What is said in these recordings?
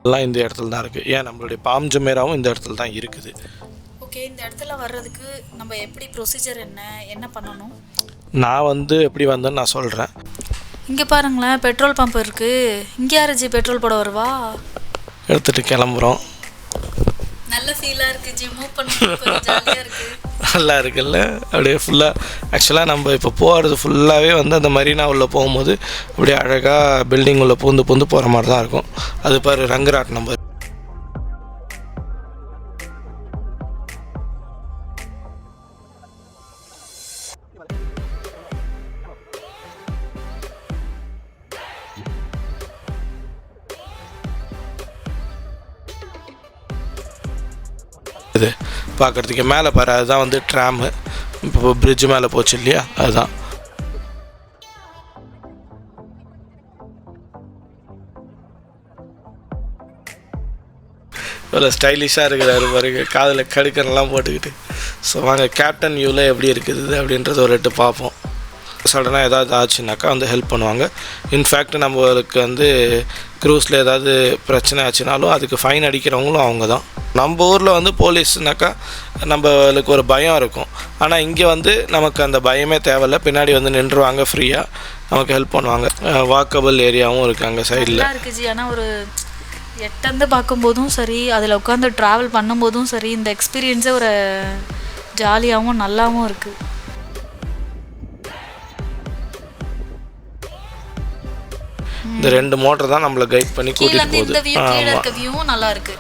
எல்லாம் இந்த இடத்துல தான் இருக்குது. ஏன் நம்மளுடைய பாம் ஜுமேராவும் இந்த இடத்துல தான் இருக்குது. ஓகே, இந்த இடத்துல வர்றதுக்கு நம்ம எப்படி ப்ரொசீஜர் என்ன பண்ணணும்? நான் எப்படி வந்தேன்னு நான் சொல்கிறேன். இங்கே பாருங்களேன், பெட்ரோல் பம்ப் இருக்குது. இங்கே யாரு பெட்ரோல் போட வருவா? எடுத்துகிட்டு கிளம்புறோம். நல்ல ஃபீலாக இருக்குது ஜி, மூவ் பண்ண ஜாலியாக இருக்குது. நல்லா இருக்குல்ல? அப்படியே ஃபுல்லாக ஆக்சுவலாக நம்ம இப்போ போகிறது ஃபுல்லாகவே அந்த மரீனா உள்ளே போகும்போது அப்படியே அழகாக பில்டிங் உள்ளே பூந்து போகிற மாதிரி தான் இருக்கும். அது பாரு ரங்கராட் நம்பர். இது பார்க்குறதுக்கு மேலே பாரு, அதுதான் ட்ராமு. இப்போ பிரிட்ஜு மேலே போச்சு இல்லையா, அதுதான். இவ்வளோ ஸ்டைலிஷாக இருக்கிறாரு பாருங்க, காதில் கடுக்கனெல்லாம் போட்டுக்கிட்டு. ஸோ வாங்க கேப்டன் வியூவில் எப்படி இருக்குது அப்படின்றத ஒரு எட்டு பார்ப்போம். சடனாக ஏதாவது ஆச்சுனாக்கா ஹெல்ப் பண்ணுவாங்க. இன்ஃபேக்ட் நம்மளுக்கு க்ரூஸில் ஏதாவது பிரச்சனை ஆச்சுனாலும் அதுக்கு ஃபைன் அடிக்கிறவங்களும் அவங்க தான். நம்ம ஊரில் போலீஸ்னாக்கா நம்மளுக்கு ஒரு பயம் இருக்கும். ஆனால் இங்கே நமக்கு அந்த பயமே தேவையில்லை. பின்னாடி நின்றுவாங்க, ஃப்ரீயாக நமக்கு ஹெல்ப் பண்ணுவாங்க. வாக்கபிள் ஏரியாவும் இருக்குது அங்கே சைடில் இருக்குது ஜி. ஆனால் ஒரு எட்டந்து பார்க்கும்போதும் சரி, அதில் உட்காந்து ட்ராவல் பண்ணும்போதும் சரி, இந்த எக்ஸ்பீரியன்ஸே ஒரு ஜாலியாகவும் நல்லாவும் இருக்குது. இந்த 2 மோட்டர் தான் நம்மளை கைட் பண்ணி கூட்டிட்டு போகுது. இந்த வியூ கீழ இருக்க வியூவும் நல்லா இருக்கு.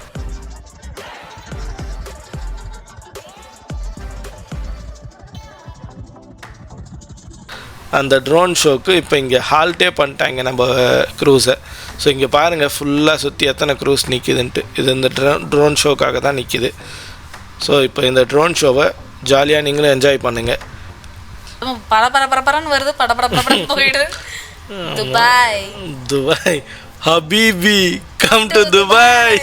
அந்த ட்ரோன் ஷோக்கு இப்போ இங்கே ஹால்ட்டே பண்ணிட்டாங்க நம்ம க்ரூஸை. ஸோ இங்கே பாருங்கள் ஃபுல்லாக சுற்றி எத்தனை க்ரூஸ் நிற்கிதுன்ட்டு. இது இந்த ட்ரோன் ஷோக்காக தான் நிற்கிது. ஸோ இப்போ இந்த ட்ரோன் ஷோவை ஜாலியாக நீங்களும் என்ஜாய் பண்ணுங்கள். பரபரன்னு வருது, படபடன்னு போயிடுது. துபாய் ஹபீபி, கம் டு துபாய்.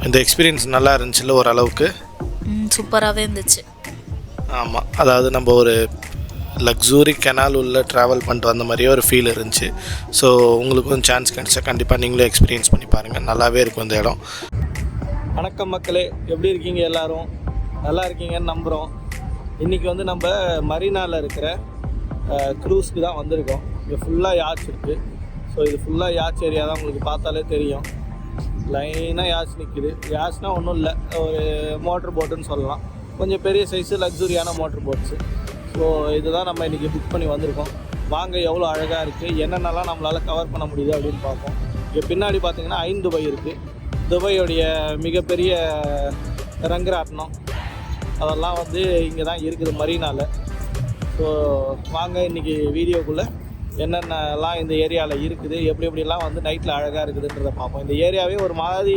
இந்த எக்ஸ்பீரியன்ஸ் நல்லா இருந்துச்சுல்ல, ஓரளவுக்கு சூப்பராகவே இருந்துச்சு. ஆமாம், அதாவது நம்ம ஒரு லக்ஸூரி கெனால் உள்ள ட்ராவல் பண்ணிட்டு வந்த மாதிரியே ஒரு ஃபீல் இருந்துச்சு. ஸோ உங்களுக்கும் சான்ஸ் கிடச்சா கண்டிப்பாக நீங்களும் எக்ஸ்பீரியன்ஸ் பண்ணி பாருங்கள், நல்லாவே இருக்கும் இந்த இடம். வணக்கம் மக்களே, எப்படி இருக்கீங்க? எல்லோரும் நல்லா இருக்கீங்கன்னு நம்புகிறோம். இன்றைக்கி நம்ம மரீனாவில் இருக்கிற க்ரூஸ்க்கு தான் வந்திருக்கோம். இங்கே ஃபுல்லாக யாட்ச் இருக்குது. ஸோ இது ஃபுல்லாக யாட்ச் ஏரியா தான், உங்களுக்கு பார்த்தாலே தெரியும். லைனாக யாட்ச் நிற்கிது. யாட்ச்னால் ஒன்றும் இல்லை, ஒரு மோட்ரு போட்டுன்னு சொல்லலாம். கொஞ்சம் பெரிய சைஸு லக்ஸுரியான மோட்ரு போட்ஸு. ஸோ இதுதான் நம்ம இன்றைக்கி புக் பண்ணி வந்திருக்கோம். வாங்க எவ்வளோ அழகாக இருக்குது, என்னென்னலாம் நம்மளால் கவர் பண்ண முடியுது அப்படின்னு பார்ப்போம். இங்கே பின்னாடி பார்த்திங்கன்னா ஐன் துபாய் இருக்குது. துபாயோடைய மிகப்பெரிய ரங்கராட்னம் அதெல்லாம் இங்கே தான் இருக்குது மரீனாவில். ஸோ வாங்க இன்றைக்கி வீடியோக்குள்ளே என்னென்னலாம் இந்த ஏரியாவில் இருக்குது, எப்படிலாம் நைட்டில் அழகாக இருக்குதுன்றதை பார்ப்போம். இந்த ஏரியாவே ஒரு மாதிரி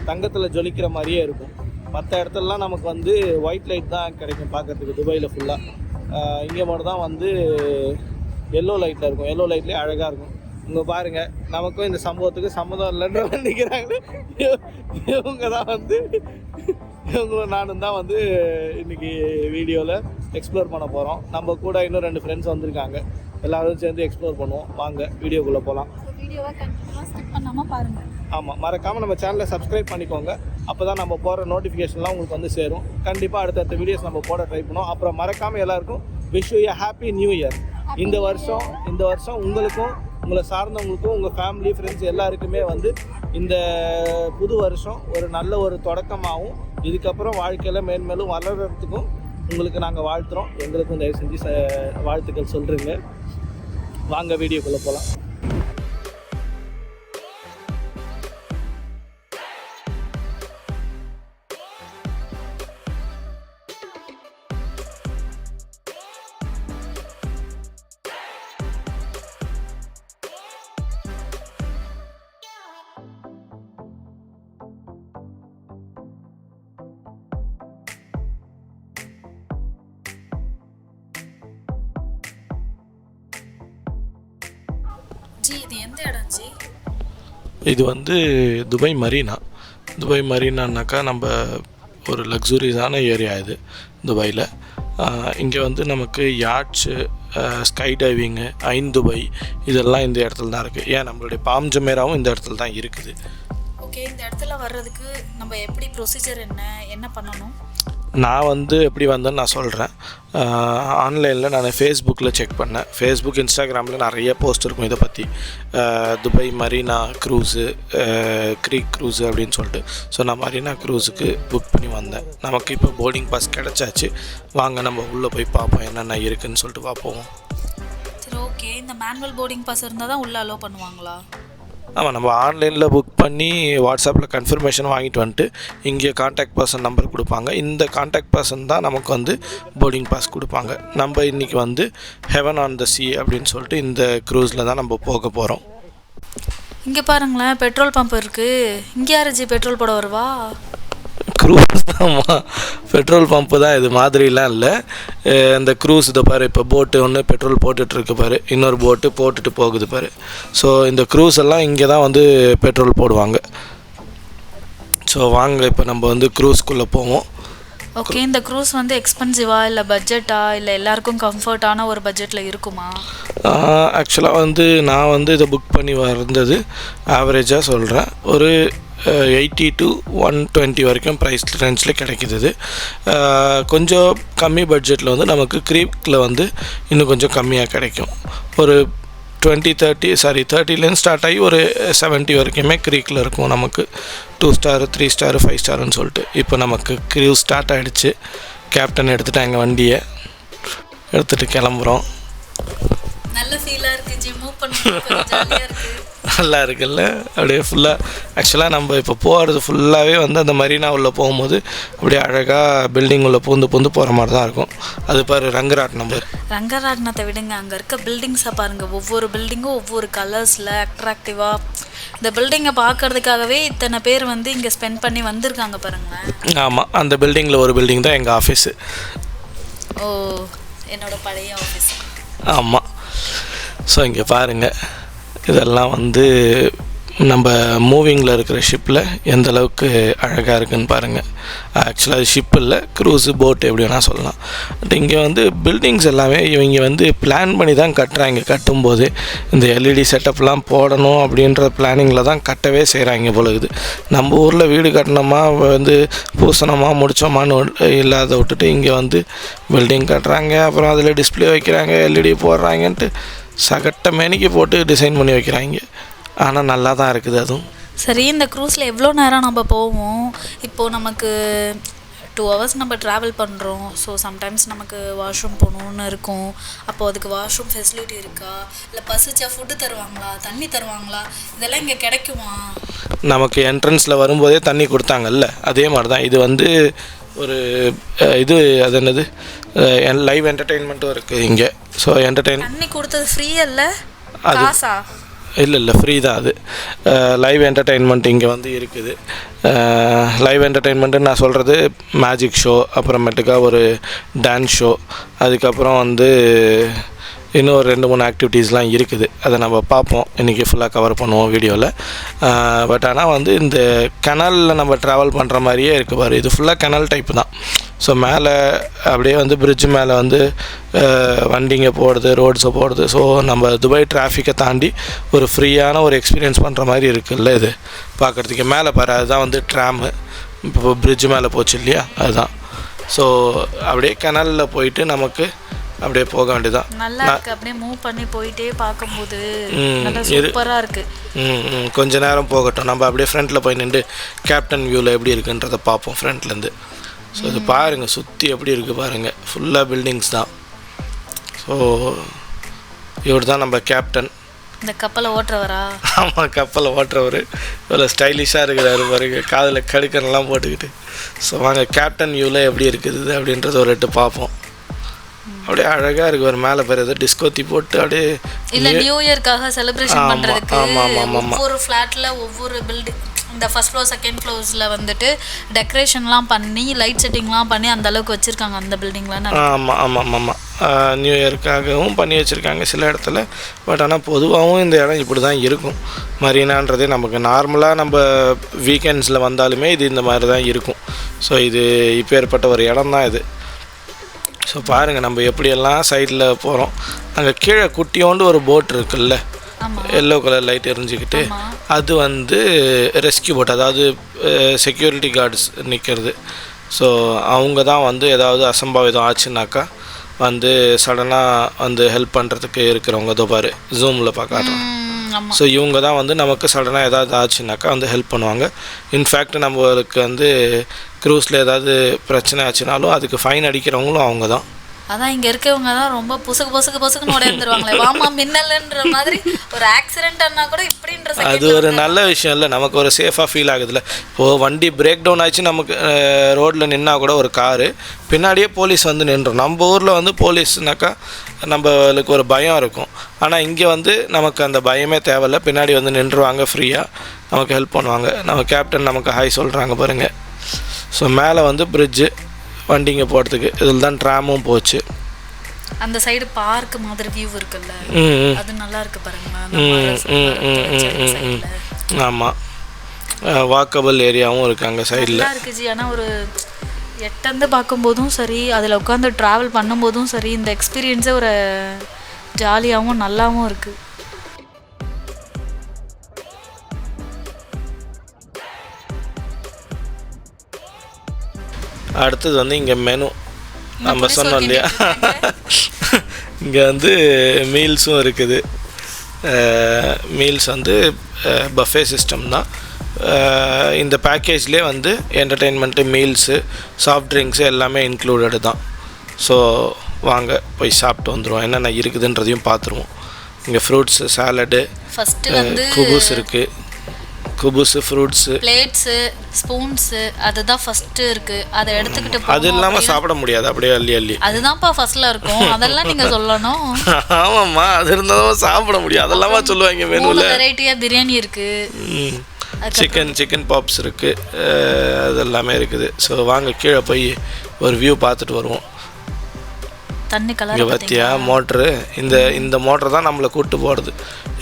தங்கத்தில் ஜொலிக்கிற மாதிரியே இருக்கும். மற்ற இடத்துலலாம் நமக்கு ஒயிட் லைட் தான் கிடைக்கும் பார்க்குறதுக்கு துபாயில் ஃபுல்லாக. இங்கே மட்டும் தான் எல்லோ லைட்டில் இருக்கும். எல்லோ லைட்லேயே அழகாக இருக்கும். இங்கே பாருங்கள், நமக்கும் இந்த சம்பவத்துக்கு சம்மதம் இல்லைன்ற நினைக்கிறாங்களே, இவங்க தான் இவங்களும் நானும் தான் இன்றைக்கி வீடியோவில் எக்ஸ்ப்ளோர் பண்ண போகிறோம். நம்ம கூட இன்னும் 2 ஃப்ரெண்ட்ஸ் வந்திருக்காங்க. எல்லாரும் சேர்ந்து எக்ஸ்ப்ளோர் பண்ணுவோம். வாங்க வீடியோக்குள்ளே போகலாம். வீடியோவை கண்டிப்பாக ஸ்கிப் பண்ணாமல் பாருங்கள். ஆமாம், மறக்காமல் நம்ம சேனலை சப்ஸ்கிரைப் பண்ணிக்கோங்க. அப்போ தான் நம்ம போகிற நோட்டிஃபிகேஷன்லாம் உங்களுக்கு சேரும். கண்டிப்பாக அடுத்தடுத்த வீடியோஸ் நம்ம போட ட்ரை பண்ணுவோம். அப்புறம் மறக்காமல் எல்லாருக்கும் wish you a happy new year. இந்த வருஷம் உங்களுக்கும் உங்களை சார்ந்தவங்களுக்கும் உங்கள் ஃபேமிலி ஃப்ரெண்ட்ஸ் எல்லாருக்குமே வந்து இந்த புது வருஷம் ஒரு நல்ல ஒரு தொடக்கமாகவும் இதுக்கப்புறம் வாழ்க்கையில் மேன்மேலும் வளர்கிறதுக்கும் உங்களுக்கு நாங்கள் வாழ்த்துறோம். எங்களுக்கும் தயவு செஞ்சு வாழ்த்துக்கள் சொல்கிறீங்க. வாங்க வீடியோக்குள்ளே போகலாம். இது எந்த இடம் ஜி? இது வந்து துபாய் மரீனானாக்கா நம்ம ஒரு லக்ஸுரியஸான ஏரியா இது துபாயில். இங்கே வந்து நமக்கு யாட்ஸு, ஸ்கை டைவிங்கு, ஐன் துபாய் இதெல்லாம் இந்த இடத்துல தான் இருக்குது. ஏன் நம்மளுடைய பாம் ஜுமேராவும் இந்த இடத்துல தான் இருக்குது. ஓகே, இந்த இடத்துல வர்றதுக்கு நம்ம எப்படி ப்ரொசீஜர் என்ன பண்ணணும்? நான் வந்து எப்படி வந்தேன்னு நான் சொல்கிறேன். ஆன்லைனில் நான் ஃபேஸ்புக்கில் செக் பண்ணேன். ஃபேஸ்புக், இன்ஸ்டாகிராமில் நிறைய போஸ்ட் இருக்கும் இதை பற்றி. Dubai Marina cruise, creek cruise அப்படின்னு சொல்லிட்டு. ஸோ நான் மரீனா க்ரூஸுக்கு புக் பண்ணி வந்தேன். நமக்கு இப்போ போர்டிங் பாஸ் கிடச்சாச்சு. வாங்க நம்ம உள்ளே போய் பார்ப்போம் என்னென்ன இருக்குதுன்னு சொல்லிட்டு பார்ப்போம். சரி, ஓகே. இந்த மேனுவல் போர்டிங் பாஸ் இருந்தால் தான் உள்ளே அலோவ் பண்ணுவாங்களா? ஆமாம், நம்ம ஆன்லைனில் புக் பண்ணி வாட்ஸ்அப்பில் கன்ஃபர்மேஷன் வாங்கிட்டு வந்துட்டு இங்கே கான்டாக்ட் பர்சன் நம்பர் கொடுப்பாங்க. இந்த கான்டாக்ட் பர்சன் தான் நமக்கு வந்து போர்டிங் பாஸ் கொடுப்பாங்க. நம்ம இன்றைக்கி வந்து ஹெவன் ஆன் த சீ அப்படின்னு சொல்லிட்டு இந்த க்ரூஸில் தான் நம்ம போக போகிறோம். இங்கே பாருங்களேன், பெட்ரோல் பம்ப் இருக்குது. இங்கே யாரு ஜி பெட்ரோல் போட வருவா? க்ரூஸ் தான்மா, பெட்ரோல் பம்ப்பு தான். இது மாதிரிலாம் இல்லை. இந்த க்ரூஸ் இதை பாரு, இப்போ போட்டு ஒன்று பெட்ரோல் போட்டுட்ருக்கு பாரு, இன்னொரு போட்டு போட்டுட்டு போகுது பாரு. ஸோ இந்த க்ரூஸ் எல்லாம் இங்கே தான் வந்து பெட்ரோல் போடுவாங்க. ஸோ வாங்க இப்போ நம்ம வந்து க்ரூஸ்குள்ளே போவோம். ஓகே, இந்த க்ரூஸ் வந்து எக்ஸ்பென்சிவா இல்லை பட்ஜெட்டா இல்லை எல்லாருக்கும் கம்ஃபர்ட்டான ஒரு பட்ஜெட்டில் இருக்குமா? ஆக்சுவலாக வந்து நான் வந்து இதை புக் பண்ணி வந்தது ஆவரேஜாக சொல்கிறேன். ஒரு 80 to 120 வரைக்கும் ப்ரைஸ் ரேஞ்சில் கிடைக்கிது. கொஞ்சம் கம்மி பட்ஜெட்டில் வந்து நமக்கு க்ரீக்கில் வந்து இன்னும் கொஞ்சம் கம்மியாக கிடைக்கும். ஒரு 30லேருந்து ஸ்டார்ட் ஆகி ஒரு 70 வரைக்குமே க்ரீக்கில் இருக்கும். நமக்கு 2 ஸ்டார் 3 ஸ்டார் 5 ஸ்டாருன்னு சொல்லிட்டு. இப்போ நமக்கு க்ரூஸ் ஸ்டார்ட் ஆகிடுச்சு. கேப்டன் எடுத்துட்டாங்க, வண்டியை எடுத்துகிட்டு கிளம்புறோம். நல்ல ஃபீலாக இருக்குது ஜி, மூவ் பண்ண ஜாலியாக இருக்குது. நல்லா இருக்குல்ல? அப்படியே ஃபுல்லாக ஆக்சுவலாக நம்ம இப்போ போகிறது ஃபுல்லாகவே வந்து அந்த மரீனா உள்ளே போகும்போது அப்படியே அழகாக பில்டிங் உள்ளே பூந்து போகிற மாதிரி தான் இருக்கும். அது பாரு ரங்கராட்டினத்தை விடுங்க, அங்கே இருக்க பில்டிங்ஸை பாருங்கள். ஒவ்வொரு பில்டிங்கும் ஒவ்வொரு கலர்ஸில் அட்ராக்டிவாக. இந்த பில்டிங்கை பார்க்கறதுக்காகவே இத்தனை பேர் வந்து இங்கே ஸ்பெண்ட் பண்ணி வந்திருக்காங்க பாருங்களேன். ஆமாம், அந்த பில்டிங்கில் ஒரு பில்டிங் தான் எங்கள் ஆஃபீஸு. ஓ, என்னோடய பழைய ஆஃபீஸ். ஆமாம். ஸோ இங்கே பாருங்கள், இதெல்லாம் வந்து நம்ம மூவிங்கில் இருக்கிற ஷிப்பில் எந்த அளவுக்கு அழகாக இருக்குதுன்னு பாருங்கள். ஆக்சுவலாக அது ஷிப் இல்லை, க்ரூஸு போட் எப்படி வேணால் சொல்லலாம். பட் இங்கே வந்து பில்டிங்ஸ் எல்லாமே இவங்க வந்து பிளான் பண்ணி தான் கட்டுறாங்க. கட்டும்போது இந்த எல்இடி செட்டப்லாம் போடணும் அப்படின்ற பிளானிங்கில் தான் கட்டவே செய்கிறாங்க போலகுது. நம்ம ஊரில் வீடு கட்டினோமா வந்து பூசணமா முடித்தோமான்னு இல்லாத விட்டுட்டு இங்கே வந்து பில்டிங் கட்டுறாங்க. அப்புறம் அதில் டிஸ்பிளே வைக்கிறாங்க, எல்இடி போடுறாங்கன்ட்டு சகட்ட மேனிக்கு போட்டு டிசைன் பண்ணி வைக்கிறாங்க. ஆனால் நல்லா தான் இருக்குது அதுவும். சரி, இந்த க்ரூஸில் எவ்வளோ நேரம் நம்ம போவோம்? இப்போது நமக்கு 2 hours நம்ம ட்ராவல் பண்ணுறோம். ஸோ சம்டைம்ஸ் நமக்கு வாஷ்ரூம் போகணுன்னு இருக்கும். அப்போது அதுக்கு வாஷ்ரூம் ஃபெசிலிட்டி இருக்கா? இல்லை பசிச்சா ஃபுட்டு தருவாங்களா, தண்ணி தருவாங்களா? இதெல்லாம் இங்கே கிடைக்குமா? நமக்கு என்ட்ரன்ஸில் வரும்போதே தண்ணி கொடுத்தாங்கல்ல, அதே மாதிரி தான் இது வந்து ஒரு இது அது என்னது லைவ் என்டர்டெயின்மெண்ட்டும் இருக்குது இங்கே. ஸோ தண்ணி கொடுத்தது ஃப்ரீயா இல்லை காசா? இல்லை ஃப்ரீ தான் அது. லைவ் என்டர்டெயின்மெண்ட் இங்கே வந்து இருக்குது. லைவ் என்டர்டெயின்மெண்ட்டுன்னு நான் சொல்கிறது மேஜிக் ஷோ, அப்புறமேட்டுக்கா ஒரு டான்ஸ் ஷோ, அதுக்கப்புறம் வந்து இன்னும் ஒரு 2-3 ஆக்டிவிட்டீஸ்லாம் இருக்குது. அதை நம்ம பார்ப்போம், இன்றைக்கி ஃபுல்லாக கவர் பண்ணுவோம் வீடியோவில். பட் ஆனால் வந்து இந்த கெனலில் நம்ம ட்ராவல் பண்ணுற மாதிரியே இருக்குது பாரு. இது ஃபுல்லாக கெனல் டைப்பு தான். ஸோ மேலே அப்படியே வந்து பிரிட்ஜ் மேலே வந்து வண்டிங்க போடுது, ரோட்ஸை போடுது. ஸோ நம்ம துபாய் டிராஃபிக்கை தாண்டி ஒரு ஃப்ரீயான ஒரு எக்ஸ்பீரியன்ஸ் பண்ணுற மாதிரி இருக்குல்ல இது பார்க்குறதுக்கு. மேலே பாரு, அதுதான் வந்து ட்ராமு. இப்போ பிரிட்ஜ் மேலே போச்சு இல்லையா, அதுதான். ஸோ அப்படியே கெனலில் போயிட்டு நமக்கு அப்படியே போக வேண்டியதான். நல்லா இருக்கு, அப்படியே மூவ் பண்ணி போயிட்டே பார்க்கும்போது நல்லா சூப்பராக இருக்குது. கொஞ்ச நேரம் போகட்டும், நம்ம அப்படியே ஃப்ரண்ட்டில் போய் நின்று கேப்டன் வியூவில் எப்படி இருக்குன்றதை பார்ப்போம் ஃப்ரண்ட்லேருந்து. ஸோ இது பாருங்கள், சுற்றி எப்படி இருக்குது பாருங்கள், ஃபுல்லாக பில்டிங்ஸ் தான். ஸோ இவர் தான் நம்ம கேப்டன். இந்த கப்பலை ஓட்டுறவரா? ஆமாம், கப்பலை ஓட்டுறவர். இவ்வளோ ஸ்டைலிஷாக இருக்கிறாரு பாருங்க, காதில் கடுக்கனெல்லாம் போட்டுக்கிட்டு. ஸோ வாங்க கேப்டன் வியூவில் எப்படி இருக்குது அப்படின்றத ஒரு எட்டு பார்ப்போம். அப்படியே அழகாக இருக்குது, ஒரு மேலே பேர் ஏதோ டிஸ்கோத்தி போட்டு அப்படியே இல்லை நியூ இயர்க்காக செலிப்ரேஷன் பண்ணுறதுக்கு ஒவ்வொரு ஃப்ளாட்டில் ஒவ்வொரு பில்டிங், இந்த ஃபர்ஸ்ட் ஃப்ளோர் செகண்ட் ஃப்ளோர்ஸில் வந்துட்டு டெக்கரேஷன்லாம் பண்ணி லைட் செட்டிங்லாம் பண்ணி அந்த அளவுக்கு வச்சுருக்காங்க அந்த பில்டிங்கில். ஆமாம் ஆமாம் ஆமாம், நியூ இயர்க்காகவும் பண்ணி வச்சுருக்காங்க சில இடத்துல. பட் ஆனால் பொதுவாகவும் இந்த இடம் இப்படி தான் இருக்கும். மரீனான்றதே நமக்கு நார்மலாக நம்ம வீக்கெண்ட்ஸில் வந்தாலுமே இது இந்த மாதிரி தான் இருக்கும். ஸோ இது இப்போ ஏற்பட்ட ஒரு இடம் தான் இது. ஸோ பாருங்கள் நம்ம எப்படியெல்லாம் சைடில் போகிறோம். அங்கே கீழே குட்டியோண்டு ஒரு போட் இருக்குல்ல, எல்லோ கலர் லைட் எரிஞ்சிக்கிட்டு, அது வந்து ரெஸ்கியூ போட், அதாவது செக்யூரிட்டி கார்ட்ஸ் நிற்கிறது. ஸோ அவங்க தான் வந்து ஏதாவது அசம்பாவிதம் ஆச்சுன்னாக்கா வந்து சடனாக வந்து ஹெல்ப் பண்ணுறதுக்கு இருக்கிறவங்க. இதோ பாரு ஜூமில் பார்க்காட்றோம். ஸோ இவங்க தான் வந்து நமக்கு சடனாக ஏதாவது ஆச்சுனாக்கா வந்து ஹெல்ப் பண்ணுவாங்க. இன்ஃபேக்ட் நம்மளுக்கு வந்து க்ரூஸில் ஏதாவது பிரச்சனை ஆச்சுனாலும் அதுக்கு ஃபைன் அடிக்கிறவங்களும் அவங்க தான். அதான் இங்கே இருக்கவங்க தான் ரொம்ப பொசுக்குன்னு உடைந்துருவாங்களே, வாமா மின்னல்ன்ற மாதிரி. ஒரு ஆக்சிடென்ட் ஆனா கூட இப்படின்ற அது ஒரு நல்ல விஷயம் இல்லை, நமக்கு ஒரு சேஃபாக ஃபீல் ஆகுதுல்ல. இப்போது வண்டி பிரேக் டவுன் ஆச்சு, நமக்கு ரோட்டில் நின்னா கூட ஒரு காரு பின்னாடியே போலீஸ் வந்து நின்றோம். நம்ம ஊரில் வந்து போலீஸ்னாக்கா நம்மளுக்கு ஒரு பயம் இருக்கும். ஆனால் இங்கே வந்து நமக்கு அந்த பயமே தேவையில்லை, பின்னாடி வந்து நின்றுவாங்க, ஃப்ரீயாக நமக்கு ஹெல்ப் பண்ணுவாங்க. நம்ம கேப்டன் நமக்கு ஹாய் சொல்கிறாங்க பாருங்கள். ஸோ மேலே வந்து பிரிட்ஜு, வண்டிங்க போகிறதுக்கு. இதில் தான் ட்ராமும் போச்சு. அந்த சைடு பார்க் மாதிரி வியூ இருக்குல்ல, அது நல்லா இருக்கு பாருங்களேன். ஆமாம், வாக்கபிள் ஏரியாவும் இருக்குது அங்கே சைடில் இருக்கு ஜி. ஆனால் ஒரு எட்டந்து பார்க்கும்போதும் சரி, அதில் உட்காந்து ட்ராவல் பண்ணும்போதும் சரி, இந்த எக்ஸ்பீரியன்ஸே ஒரு ஜாலியாகவும் நல்லாவும் இருக்குது. அடுத்தது வந்து இங்கே மெனு நம்ம சொன்னோம் இல்லையா, இங்கே வந்து மீல்ஸும் இருக்குது. மீல்ஸ் வந்து பஃபே சிஸ்டம் தான். இந்த பேக்கேஜ்லேயே வந்து என்டர்டெயின்மெண்ட்டு, மீல்ஸு, சாஃப்ட் ட்ரிங்க்ஸு எல்லாமே இன்க்ளூடடு தான். ஸோ வாங்க போய் சாப்பிட்டு வந்துடுவோம், என்னென்ன இருக்குதுன்றதையும் பார்த்துருவோம். இங்கே ஃப்ரூட்ஸு, சாலடு, குபூஸ் இருக்குது. குபூஸு, ஃப்ரூட்ஸு, பிளேட்ஸு, ஸ்பூன்ஸு, அதுதான் ஃபஸ்ட்டு இருக்குது. அதை எடுத்துக்கிட்டு அது இல்லாமல் சாப்பிட முடியாது, அப்படியே அள்ளி அள்ளி. அதுதான்ப்பா ஃபஸ்ட்டில் இருக்கும், அதெல்லாம் நீங்கள் சொல்லணும். ஆமாம்மா, அது இருந்தாலும் சாப்பிட முடியும், அதெல்லாமா சொல்லுவாங்க மெனுவில். வெரைட்டியாக பிரியாணி இருக்குது, சிக்கன் பாப்ஸ் இருக்குது, அது எல்லாமே இருக்குது. ஸோ வாங்க கீழே போய் ஒரு வியூ பார்த்துட்டு வருவோம். தண்ணி கலர் இங்கே பார்த்தியா மோட்ரு, இந்த மோட்டர் தான் நம்மளை கூப்பிட்டு போகிறது.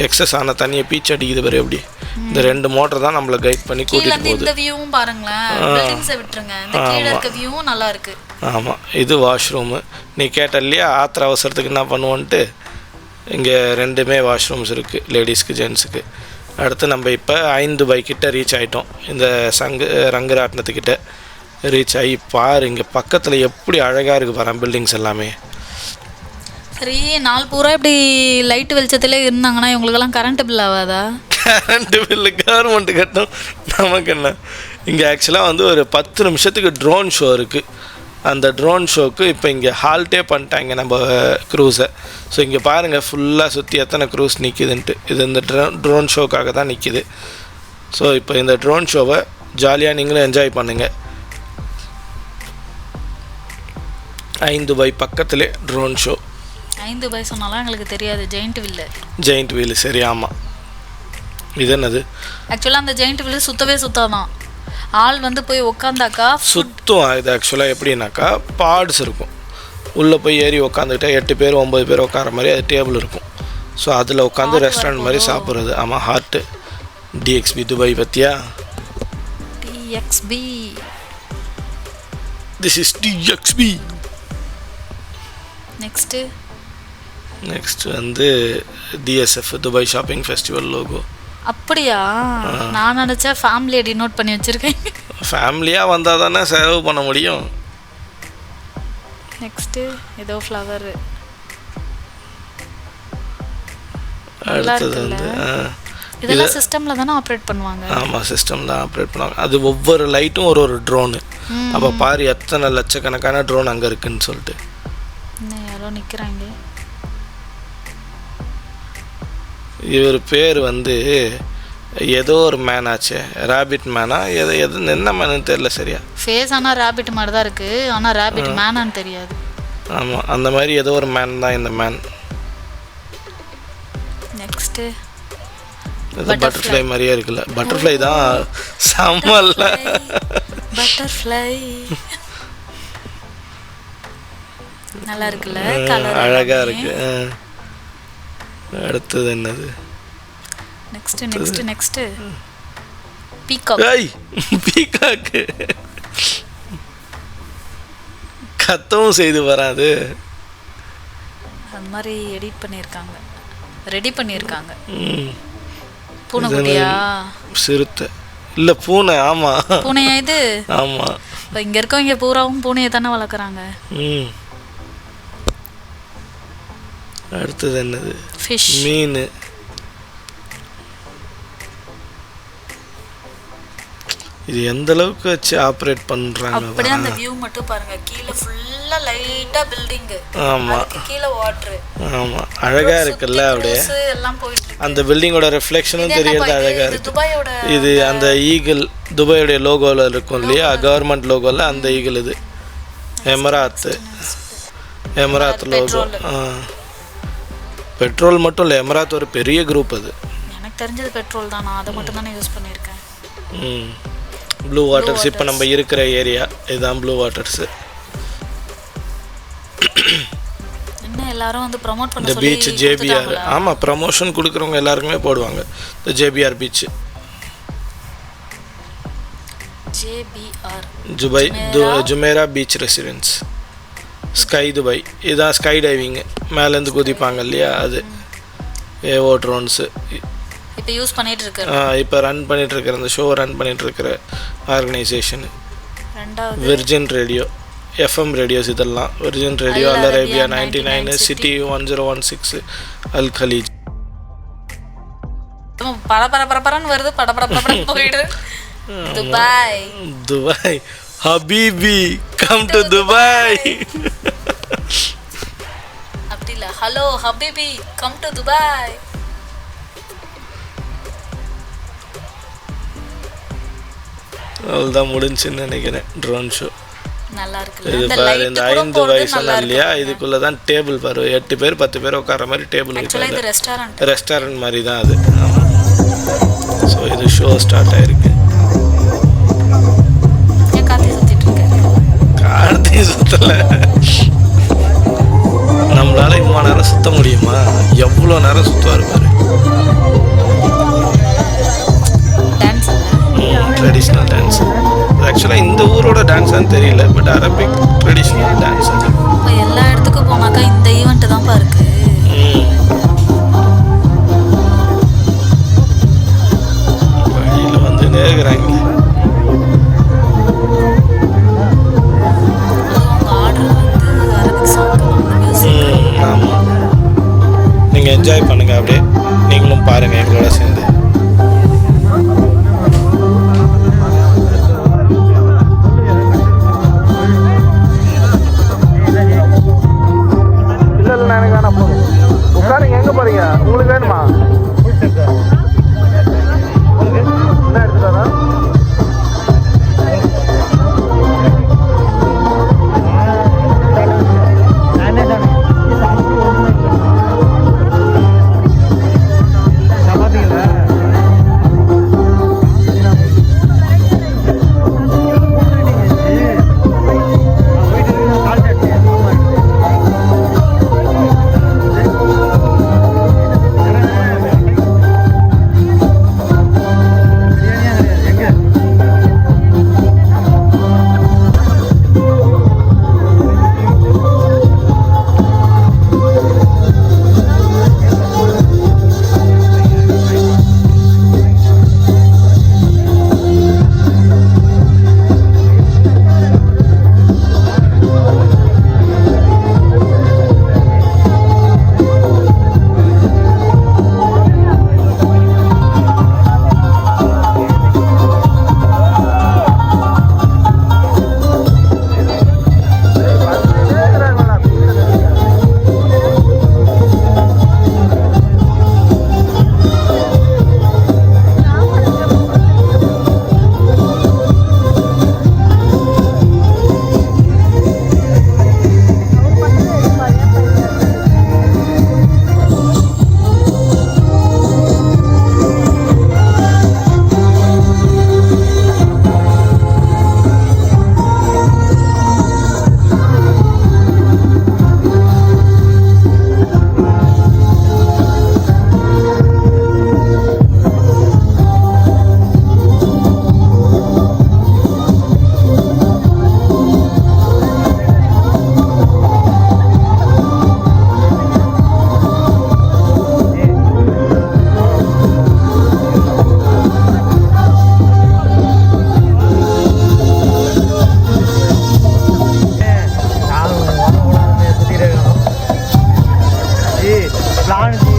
எக்ஸஸ் ஆன தண்ணியை பீச் அடிக்குது பாரு எப்படி. இந்த ரெண்டு மோட்டர் தான் நம்மளை கைட் பண்ணி கூட்டிகிட்டு போகுது. இந்த வியூவும் பாருங்களேன், பில்டிங்ஸை விட்டுருங்க, இந்த கீழே இருக்க வியூவும் நல்லா இருக்குது. ஆமாம், இது வாஷ்ரூமு. நீ கேட்ட இல்லையா ஆத்திர அவசரத்துக்கு என்ன பண்ணுவோன்ட்டு, இங்கே ரெண்டுமே வாஷ்ரூம்ஸ் இருக்குது, லேடிஸ்க்கு ஜென்ஸுக்கு. அடுத்து நம்ம இப்போ 5 துபாய் கிட்ட ரீச் ஆகிட்டோம். இந்த ரங்கராட்டினத்துக்கிட்ட ரீச் ஆகி பாரு, இங்கே பக்கத்தில் எப்படி அழகாக இருக்குது பாரு பில்டிங்ஸ் எல்லாமே. சரி, நாள் பூரா இப்படி லைட் வெளிச்சத்திலே இருந்தாங்கன்னா இவங்களுக்கெல்லாம் கரண்ட் பில் ஆகாதா? கரண்ட் பில்லு கவர்மெண்ட் கட்டும், நமக்கு என்ன. இங்கே ஆக்சுவலாக வந்து ஒரு 10 நிமிஷத்துக்கு ட்ரோன் ஷோ இருக்குது. அந்த ட்ரோன் ஷோக்கு இப்போ இங்கே ஹால்ட்டே பண்ணிட்டாங்க நம்ம க்ரூஸை. ஸோ இங்கே பாருங்கள் ஃபுல்லாக சுற்றி எத்தனை க்ரூஸ் நிற்கிதுன்ட்டு. இது இந்த ட்ரோன் ஷோக்காக தான் நிற்கிது. ஸோ இப்போ இந்த ட்ரோன் ஷோவை ஜாலியாக நீங்களும் என்ஜாய் பண்ணுங்கள். 5 துபாய் பக்கத்துலேயே ட்ரோன் ஷோ. 5 துபாய் சொன்னாலும் எங்களுக்கு தெரியாது, ஜெயிண்ட் வீல். சரி, ஆமாம். இது என்னது? ஆக்சுவலாக அந்த ஜெயிண்ட் வீல் சுத்தாதான், ஆள் வந்து போய் உட்காந்தாக்கா சுத்தம். இது ஆக்சுவலாக எப்படின்னாக்கா பாட்ஸ் இருக்கும், உள்ளே போய் ஏறி உட்காந்துக்கிட்டா 8 பேர் 9 பேர் உட்கார மாதிரி அது டேபிள் இருக்கும். ஸோ அதில் உட்காந்து ரெஸ்டாரண்ட் மாதிரி சாப்பிட்றது. ஆமாம், ஹார்ட்டு DXB துபாய். பற்றியா DXB? This is DXB. Next வந்து DSF Dubai shopping festival logo. அப்படியா? நான் நினச்சேன் ஃபேமிலியை டினோட் பண்ணி வச்சுருக்கேன். ஃபேமிலியாக வந்தால் தானே சேவ் பண்ண முடியும். நெக்ஸ்ட்டு ஏதோ ஃப்ளவர். அடுத்தது வந்து இதெல்லாம் சிஸ்டமில் தானே ஆப்ரேட் பண்ணுவாங்க. ஆமாம், சிஸ்டம் தான் ஆப்ரேட் பண்ணுவாங்க. அது ஒவ்வொரு லைட்டும் ஒரு ட்ரோனு. அப்போ பாரு எத்தனை லட்சக்கணக்கான ட்ரோன் அங்கே இருக்குன்னு சொல்லிட்டு. இன்னும் யாரோ நிற்கிறாங்க. இவர் பேர் வந்து ஏதோ ஒரு மேன் ஆச்சு, ரேபிட் மேனா என்ன மேனு தெரியல சரியா. ஃபேஸ் ஆனால் ரேபிட் மாதிரி தான் இருக்குது, ஆனால் ரேபிட் மேனான்னு தெரியாது. ஆமாம், அந்த மாதிரி ஏதோ ஒரு மேன் தான் இந்த மேன். நெக்ஸ்ட்டு பட்டர்ஃப்ளை மாதிரியே இருக்குல்ல. பட்டர்ஃப்ளை தான் செம்மல்ல. பட்டர்ஃப்ளை நல்லா இருக்குல்ல, கலர் அழகா இருக்கு. அடுத்தது என்னது? Next peacock. ஏய், பீகாக் கத்தவும் செய்து வராது. அந்த மாதிரி எடிட் பண்ணியிருக்காங்க, ரெடி பண்ணியிருக்காங்க. பூனைக்குட்டியா? சிறுத்தை இல்லை, பூனை. ஆமாம், பூனையா இது? ஆமாம். இப்போ இங்கே இருக்கவங்க பூராவும் பூனையை தானே வளர்க்குறாங்க. அடுத்தது என்னது? ஃபிஷ், மீன். இது எந்த அளவுக்கு வச்சு ஆப்ரேட் பண்றாங்க. அப்படியே அந்த வியூ மட்டும் பாருங்க. கீழ ஃபுல்லா லைட்டா பில்டிங். ஆமா, கீழ வாட்டர். ஆமா, அழகா இருக்குல்ல. அப்படியே எல்லாம் போயிட்டு இருக்கு. அந்த பில்டிங்கோட ரிஃப்ளெக்ஷனும் தெரியறது அழகா இருக்கு. துபாயோட இது அந்த ஈகிள், துபாயோட லோகோல இருக்கும் இல்லையா, கவர்மெண்ட் லோகோல அந்த ஈகிள். இது எமராத் லோகோ. பெட்ரோல் மட்டும் இல்லை, எமராத் ஒரு பெரிய குரூப். அது எனக்கு தெரிஞ்சது பெட்ரோல் தான், நான் அதை மட்டும் தானே யூஸ் பண்ணியிருக்கேன். ப்ளூ வாட்டர்ஸ் இப்போ நம்ம இருக்கிற ஏரியா இதுதான் ப்ளூ வாட்டர்ஸ். என்ன எல்லாரும் வந்து ப்ரோமோட் பண்ண இந்த பீச் ஜேபிஆர். ஆமாம், ப்ரமோஷன் கொடுக்குறவங்க எல்லாருக்குமே போடுவாங்க இந்த JPR beach. JPR Dubai Jumeirah beach residence, sky Dubai. இதுதான் ஸ்கை டைவிங், மேலேருந்து குதிப்பாங்க இல்லையா, அது ஏவோ ட்ரோன்ஸு. இப்போ யூஸ் பண்ணிட்டு இருக்காரு. இப்போ ரன் பண்ணிட்டு இருக்கிற அந்த ஷோ ரன் பண்ணிட்டு இருக்கிற ஆர்கனைசேஷன். ரெண்டாவது விர்ஜின் ரேடியோ, எஃப்எம் ரேடியோஸ். இதெல்லாம் Virgin radio, Al Arabiya 99, city 1016, Al Khaleej. பரபரன்னு வருது, படபடன்னு போயிடு. துபாய் ஹபீபி கம் டு துபாய். அப்படி இல்ல, ஹலோ ஹபீபி கம் டு துபாய். அவ்வளோதான் முடிஞ்சுன்னு நினைக்கிறேன் ட்ரோன் ஷோ. நல்லா இருக்கு. இது பாரு, இந்த 5 வயசு இல்லையா, இதுக்குள்ள தான் டேபிள் பாரு, 8 பேர் 10 பேர் உட்கார மாதிரி டேபிள் இருக்கு. ரெஸ்டாரண்ட் மாதிரி தான் அது. ஆமாம். ஸோ இது ஷோ ஸ்டார்ட் ஆயிருக்கு. கார்த்தி சுத்தல. நம்மளால இவ்வளோ நேரம் சுத்த முடியுமா? எவ்வளோ நேரம் சுற்றுவார் பாரு. Traditional dance. ஆக்சுவலாக இந்த ஊரோட டான்ஸான்னு தெரியல, பட் அரபிக் ட்ரெடிஷ்னல் டான்ஸ் அது. எல்லா இடத்துக்கும் போனாக்கா இந்த ஈவெண்ட் தான் பாருக்கு. வழியில் வந்து நேர்கிறாங்க. ஆமாம், நீங்கள் என்ஜாய் பண்ணுங்கள், அப்படியே நீங்களும் பாருங்கள் எங்களோட சேர்ந்து. உட்காருங்க, எங்கே போகிறீங்க? உங்களுக்கு வேணுமா? என்ன எடுத்துட்டாரா? சப்பாத்தி जी प्लान है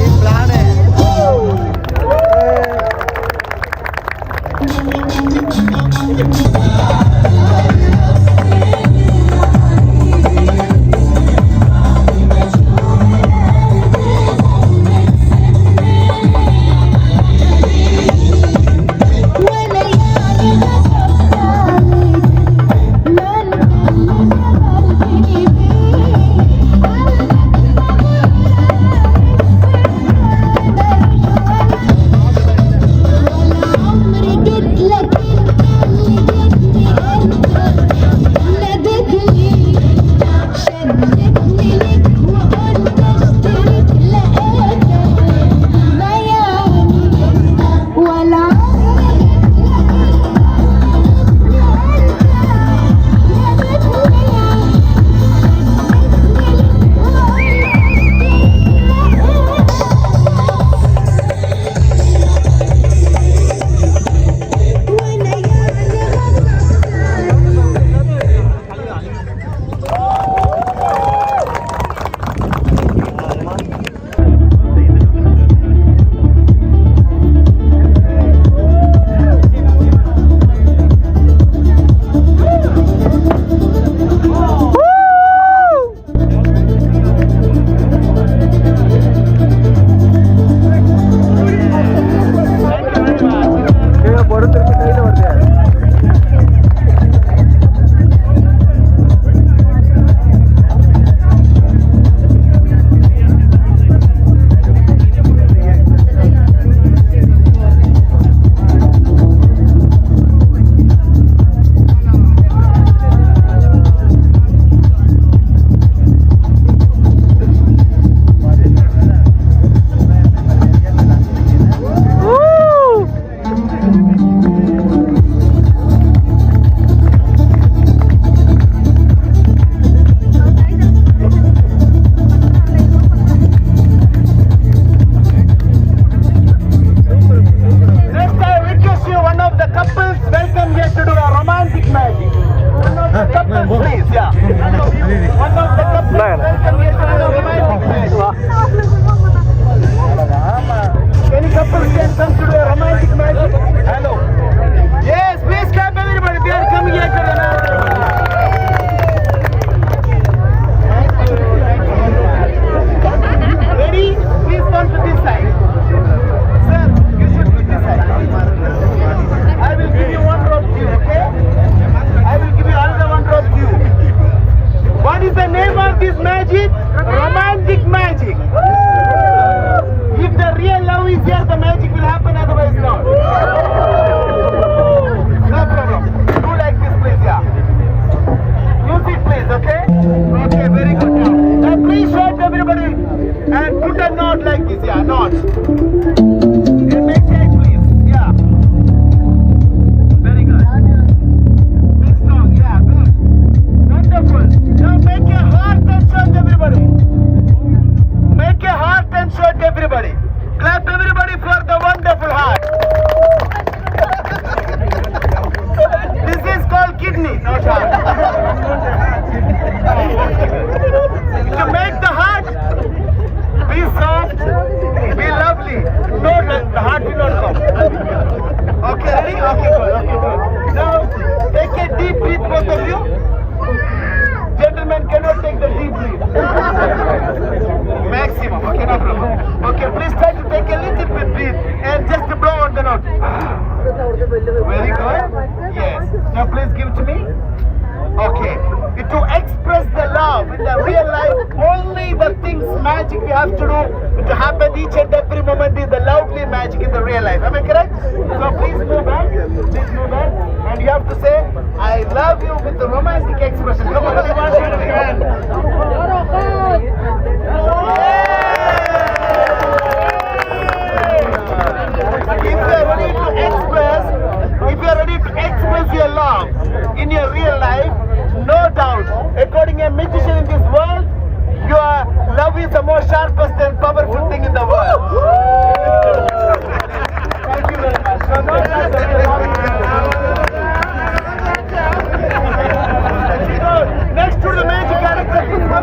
Next to the magic character.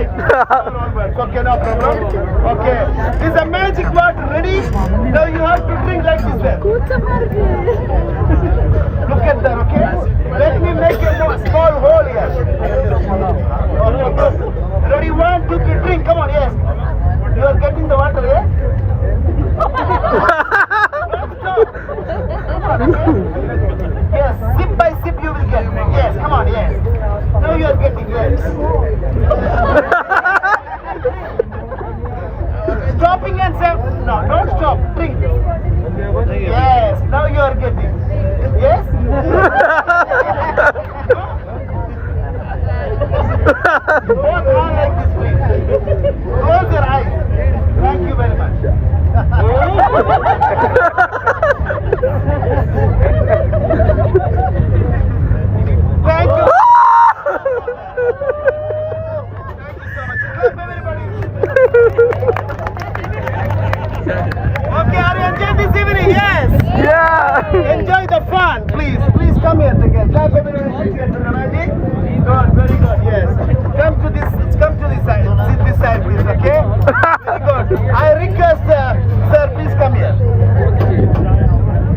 right. Okay, no problem. Okay. Is a magic water ready? Now you have to drink like this then. Look at that, okay? Let me make a small hole here. Okay, good. Ready? 1, 2, 3, drink. Come on, yes. You are getting the water, yes? Don't stop. Come on, okay? Yes, sip by sip you will get. Yes, come on, yes. Now you are getting, yes. Stopping and say, no, don't stop, drink. Yes, now you are getting. Yes? Both are like this, please. Close your eyes. Thank you very much. Thank you. Clap, everybody. Okay, are you enjoying this evening? Yes. Yeah. Enjoy the fun, please. Please come here together. Clap, everybody. Good, very good. Yes. Come to this side. Sit this side, please. Okay. Very good. I request, sir, please come here.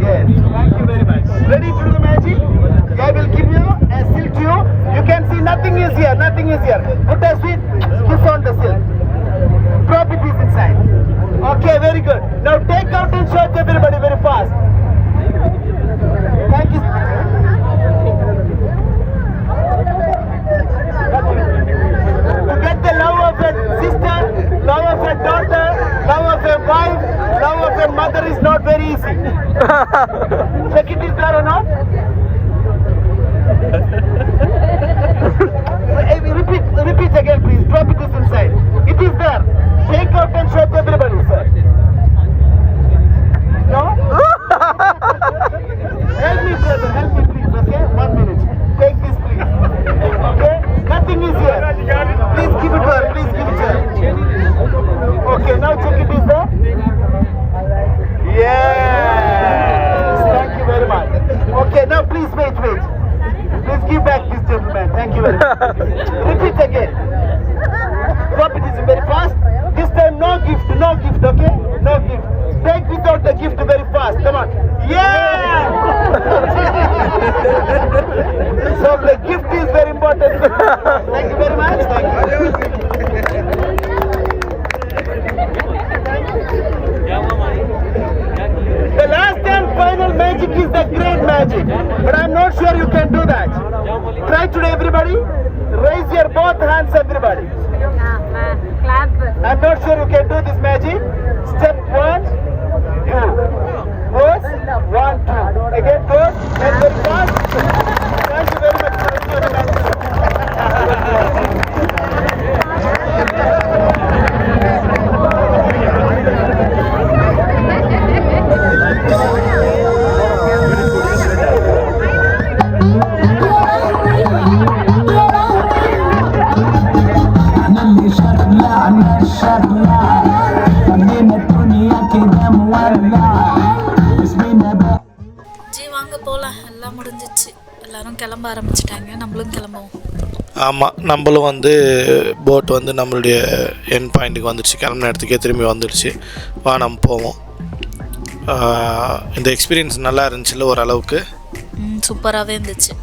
Yes. Thank you very much. Ready to do the magic? I will give you a silk to you. You can see nothing is here. Nothing is here. Put a sweet kiss on the silk. Drop it is inside. Okay, very good. Now take out and show to everybody very fast. Thank you. To get the love of a sister, love of a daughter, love of a wife, love of a mother is not very easy. Check it is there or not? Repeat again, please. Drop it is inside. It is there. Take out and show to everybody, sir. No? Help me, brother. Help me, please. Okay? 1 minute. Take this, please. Okay? Nothing is here. Please give it to her. Please give it to her. Okay, now check it is there. Yes. Thank you very much. Okay, now please wait. Please give back this gentleman. Thank you very much. Repeat again. Drop it is very fast. This time no gift, okay? No gift. Take without the gift very fast. Come on. Yeah! So the gift is very important. Thank you very much. Thank you. The last and final magic is the great magic. But I'm not sure you can do that. Try today, everybody. Raise your both hands, everybody. Clap. I'm not sure you can do this magic. Step 1, 2. Close. 1, 2. Again, close. And very fast. Thank you very much for enjoying the magic. G வாங்க போகலாம், எல்லாம் முடிஞ்சிச்சு. எல்லாரும் கிளம்ப ஆரம்பிச்சிட்டாங்க, நம்மளும் கிளம்புவோம். ஆமாம், நம்மளும் வந்து போட் வந்து நம்மளுடைய என் பாயிண்ட்டுக்கு வந்துடுச்சு, கிளம்பின இடத்துக்கே திரும்பி வந்துடுச்சு. வா நம்ம போவோம். இந்த எக்ஸ்பீரியன்ஸ் நல்லா இருந்துச்சுல்ல ஓரளவுக்கு? சூப்பராகவே இருந்துச்சு.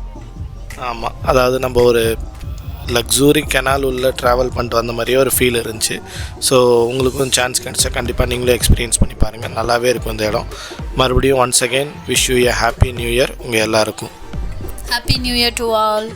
ஆமாம், அதாவது நம்ம ஒரு லக்ஸூரி கெனால் உள்ள ட்ராவல் பண்ணிட்டு வந்த மாதிரியே ஒரு ஃபீல் இருந்துச்சு. ஸோ உங்களுக்கும் சான்ஸ் கிடச்சா கண்டிப்பாக நீங்களே எக்ஸ்பீரியன்ஸ் பண்ணி பாருங்கள், நல்லாவே இருக்கும் இந்த இடம். மறுபடியும் once again wish you A happy new year உங்கள் எல்லாருக்கும். Happy new year to all.